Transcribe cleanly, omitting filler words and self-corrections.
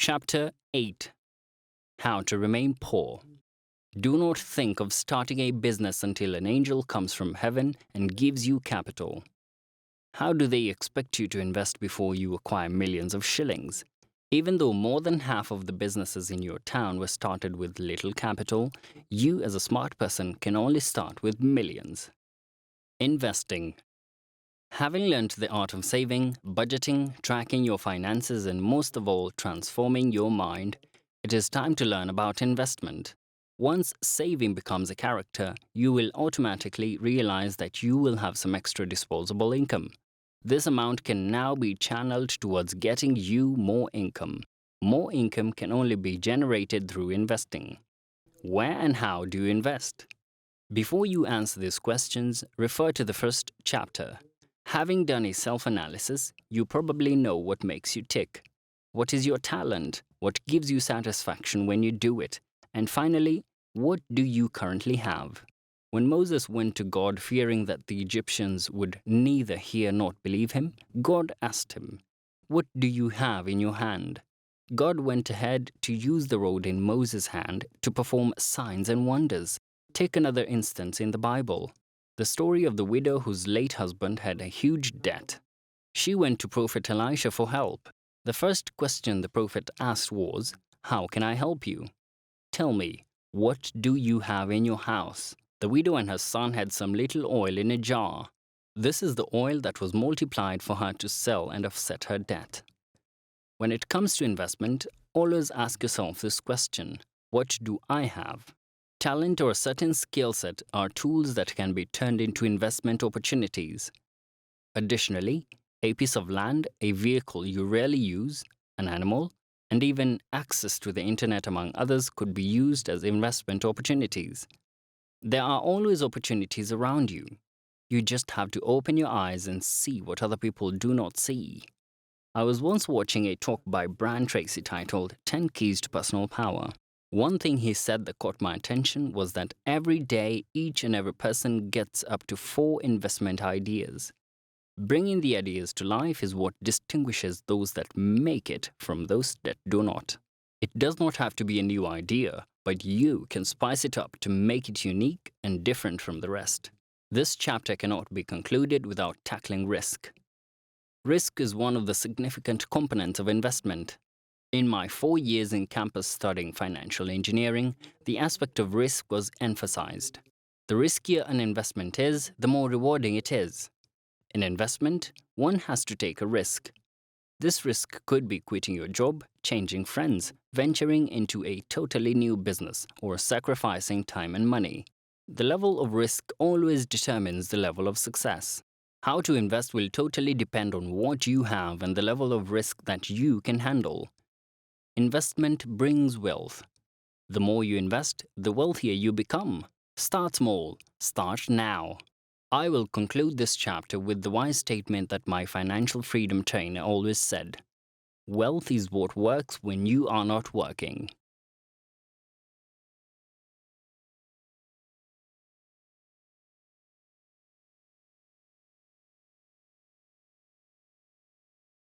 Chapter 8. How to Remain Poor. Do not think of starting a business until an angel comes from heaven and gives you capital. How do they expect you to invest before you acquire millions of shillings? Even though more than half of the businesses in your town were started with little capital, you as a smart person can only start with millions. Investing. Having learned the art of saving, budgeting, tracking your finances, and most of all, transforming your mind, it is time to learn about investment. Once saving becomes a character, you will automatically realize that you will have some extra disposable income. This amount can now be channeled towards getting you more income. More income can only be generated through investing. Where and how do you invest? Before you answer these questions, refer to the first chapter. Having done a self-analysis, you probably know what makes you tick. What is your talent? What gives you satisfaction when you do it? And finally, what do you currently have? When Moses went to God fearing that the Egyptians would neither hear nor believe him, God asked him, "What do you have in your hand?" God went ahead to use the rod in Moses' hand to perform signs and wonders. Take another instance in the Bible. The story of the widow whose late husband had a huge debt. She went to Prophet Elisha for help. The first question the prophet asked was, "How can I help you?" "Tell me, what do you have in your house?" The widow and her son had some little oil in a jar. This is the oil that was multiplied for her to sell and offset her debt. When it comes to investment, always ask yourself this question: what do I have? Talent or a certain skill set are tools that can be turned into investment opportunities. Additionally, a piece of land, a vehicle you rarely use, an animal, and even access to the internet, among others, could be used as investment opportunities. There are always opportunities around you. You just have to open your eyes and see what other people do not see. I was once watching a talk by Brian Tracy titled 10 Keys to Personal Power. One thing he said that caught my attention was that every day, each and every person gets up to 4 investment ideas. Bringing the ideas to life is what distinguishes those that make it from those that do not. It does not have to be a new idea, but you can spice it up to make it unique and different from the rest. This chapter cannot be concluded without tackling risk. Risk is one of the significant components of investment. In my 4 years in campus studying financial engineering, the aspect of risk was emphasized. The riskier an investment is, the more rewarding it is. In investment, one has to take a risk. This risk could be quitting your job, changing friends, venturing into a totally new business, or sacrificing time and money. The level of risk always determines the level of success. How to invest will totally depend on what you have and the level of risk that you can handle. Investment brings wealth. The more you invest, the wealthier you become. Start small. Start now. I will conclude this chapter with the wise statement that my financial freedom trainer always said: "Wealth is what works when you are not working."